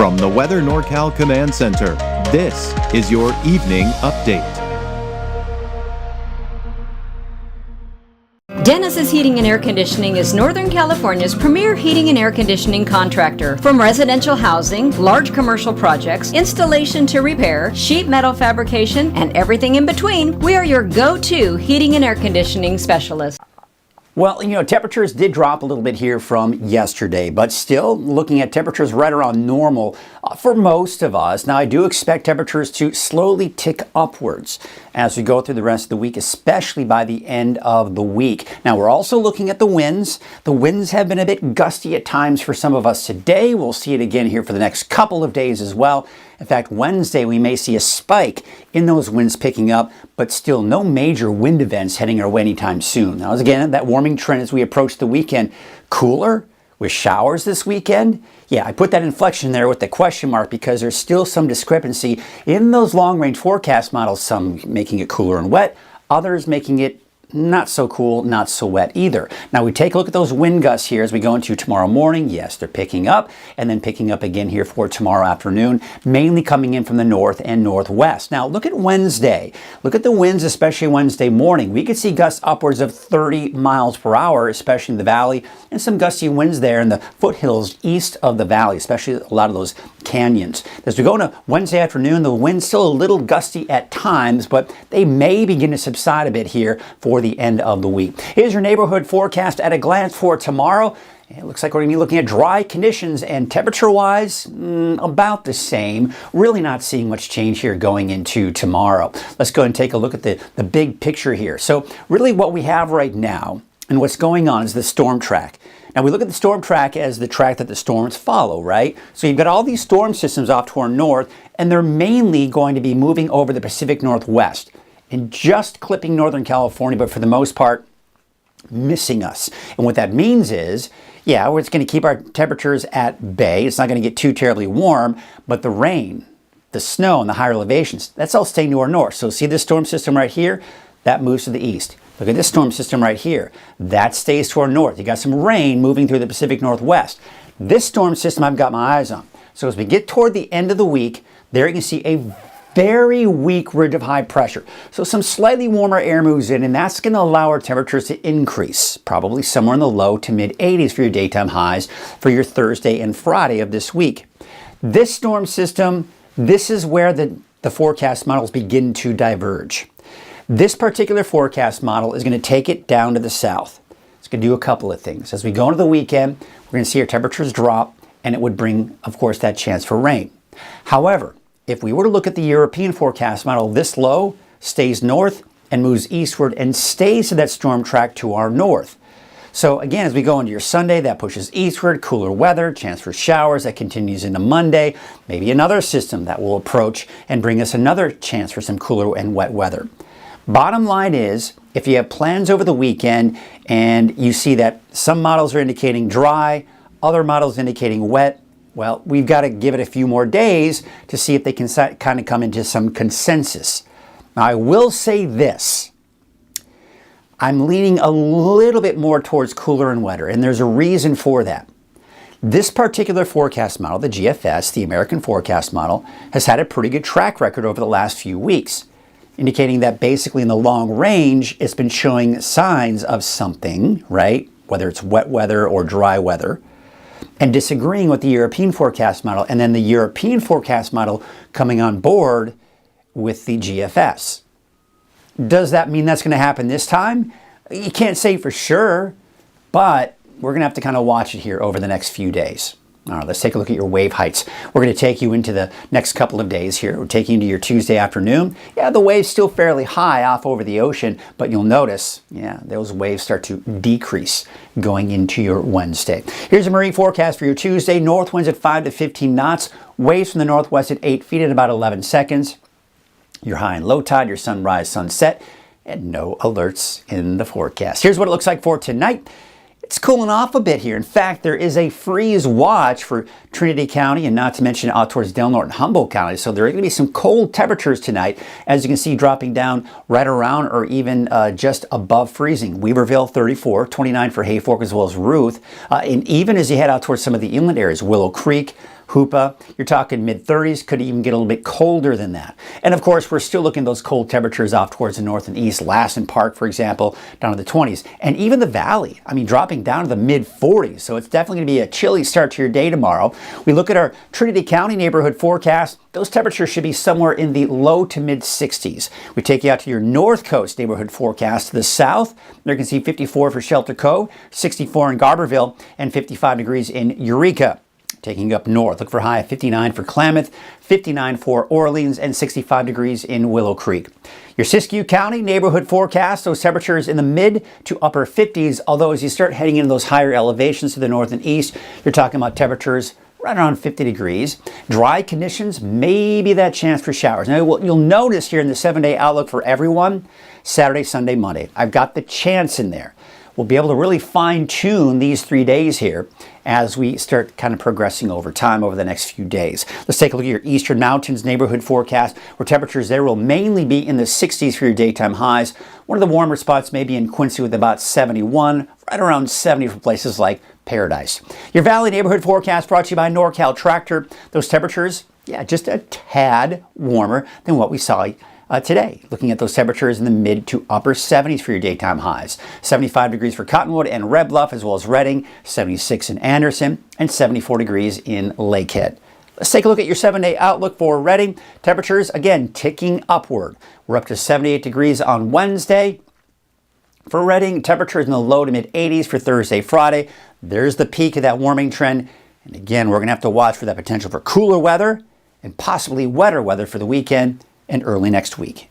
From the Weather NorCal Command Center, this is your evening update. Dennis's Heating and Air Conditioning is Northern California's premier heating and air conditioning contractor. From residential housing, large commercial projects, installation to repair, sheet metal fabrication, and everything in between, we are your go-to heating and air conditioning specialist. Well, temperatures did drop a little bit here from yesterday, but still looking at temperatures right around normal for most of us. Now, I do expect temperatures to slowly tick upwards as we go through the rest of the week, especially by the end of the week. Now, we're also looking at the winds. The winds have been a bit gusty at times for some of us today. We'll see it again here for the next couple of days as well. In fact, Wednesday, we may see a spike in those winds picking up, but still no major wind events heading our way anytime soon. Now, again, that warming trend as we approach the weekend, cooler with showers this weekend. Yeah, I put that inflection there with the question mark because there's still some discrepancy in those long-range forecast models, some making it cooler and wet, others making it not so cool, not so wet either. Now we take a look at those wind gusts here as we go into tomorrow morning. Yes, they're picking up and then picking up again here for tomorrow afternoon, mainly coming in from the north and northwest. Now look at Wednesday. Look at the winds, especially Wednesday morning. We could see gusts upwards of 30 miles per hour, especially in the valley, and some gusty winds there in the foothills east of the valley, especially a lot of those canyons. As we go into Wednesday afternoon, the wind's still a little gusty at times, but they may begin to subside a bit here for the end of the week. Here's your neighborhood forecast at a glance for tomorrow. It looks like we're going to be looking at dry conditions and temperature-wise, about the same. Really not seeing much change here going into tomorrow. Let's go and take a look at the big picture here. So really what we have right now and what's going on is the storm track. Now we look at the storm track as the track that the storms follow, right? So you've got all these storm systems off to our north, and they're mainly going to be moving over the Pacific Northwest and just clipping Northern California, but for the most part, missing us. And what that means is, yeah, it's going to keep our temperatures at bay. It's not going to get too terribly warm, but the rain, the snow, and the higher elevations, that's all staying to our north. So see this storm system right here? That moves to the east. Look at this storm system right here. That stays to our north. You got some rain moving through the Pacific Northwest. This storm system I've got my eyes on. So as we get toward the end of the week, there you can see a very weak ridge of high pressure. So some slightly warmer air moves in, and that's going to allow our temperatures to increase, probably somewhere in the low to mid 80s for your daytime highs for your Thursday and Friday of this week. This storm system, this is where the forecast models begin to diverge. This particular forecast model is going to take it down to the south. It's going to do a couple of things. As we go into the weekend, we're going to see our temperatures drop, and it would bring, of course, that chance for rain. However, if we were to look at the European forecast model, this low stays north and moves eastward and stays to that storm track to our north. So again, as we go into your Sunday, that pushes eastward, cooler weather, chance for showers, that continues into Monday, maybe another system that will approach and bring us another chance for some cooler and wet weather. Bottom line is, if you have plans over the weekend and you see that some models are indicating dry, other models indicating wet, well, we've got to give it a few more days to see if they can kind of come into some consensus. Now, I will say this. I'm leaning a little bit more towards cooler and wetter, and there's a reason for that. This particular forecast model, the GFS, the American forecast model, has had a pretty good track record over the last few weeks, indicating that basically in the long range, it's been showing signs of something, right? Whether it's wet weather or dry weather, and disagreeing with the European forecast model, and then the European forecast model coming on board with the GFS. Does that mean that's going to happen this time? You can't say for sure, but we're going to have to kind of watch it here over the next few days. All right, let's take a look at your wave heights. We're going to take you into the next couple of days here. We're taking you to your Tuesday afternoon. Yeah, the wave's still fairly high off over the ocean, but you'll notice, yeah, those waves start to decrease going into your Wednesday. Here's a marine forecast for your Tuesday. North winds at 5 to 15 knots. Waves from the northwest at 8 feet in about 11 seconds. Your high and low tide, your sunrise, sunset, and no alerts in the forecast. Here's what it looks like for tonight. It's cooling off a bit here. In fact, there is a freeze watch for Trinity County, and not to mention out towards Del Norte and Humboldt County. So there are going to be some cold temperatures tonight, as you can see, dropping down right around or even just above freezing. Weaverville 34, 29 for Hayfork as well as Ruth. And even as you head out towards some of the inland areas, Willow Creek, Hoopa, you're talking mid-30s, could even get a little bit colder than that. And of course, we're still looking at those cold temperatures off towards the north and east. Lassen Park, for example, down to the 20s. And even the valley, I mean, dropping down to the mid-40s. So it's definitely going to be a chilly start to your day tomorrow. We look at our Trinity County neighborhood forecast. Those temperatures should be somewhere in the low to mid-60s. We take you out to your North Coast neighborhood forecast to the south. There you can see 54 for Shelter Cove, 64 in Garberville, and 55 degrees in Eureka. Taking you up north, look for high of 59 for Klamath, 59 for Orleans, and 65 degrees in Willow Creek. Your Siskiyou County neighborhood forecast, those temperatures in the mid to upper 50s, although as you start heading into those higher elevations to the north and east, you're talking about temperatures right around 50 degrees. Dry conditions, maybe that chance for showers. Now, you'll notice here in the 7-day outlook for everyone, Saturday, Sunday, Monday, I've got the chance in there. We'll be able to really fine-tune these 3 days here as we start kind of progressing over time over the next few days. Let's take a look at your Eastern Mountains neighborhood forecast, where temperatures there will mainly be in the 60s for your daytime highs. One of the warmer spots may be in Quincy with about 71, right around 70 for places like Paradise. Your Valley neighborhood forecast brought to you by NorCal Tractor. Those temperatures, yeah, just a tad warmer than what we saw today. Looking at those temperatures in the mid to upper 70s for your daytime highs. 75 degrees for Cottonwood and Red Bluff, as well as Redding, 76 in Anderson, and 74 degrees in Lakehead. Let's take a look at your 7-day outlook for Redding. Temperatures, again, ticking upward. We're up to 78 degrees on Wednesday. For Redding, temperatures in the low to mid 80s for Thursday, Friday. There's the peak of that warming trend. And again, we're going to have to watch for that potential for cooler weather and possibly wetter weather for the weekend and early next week.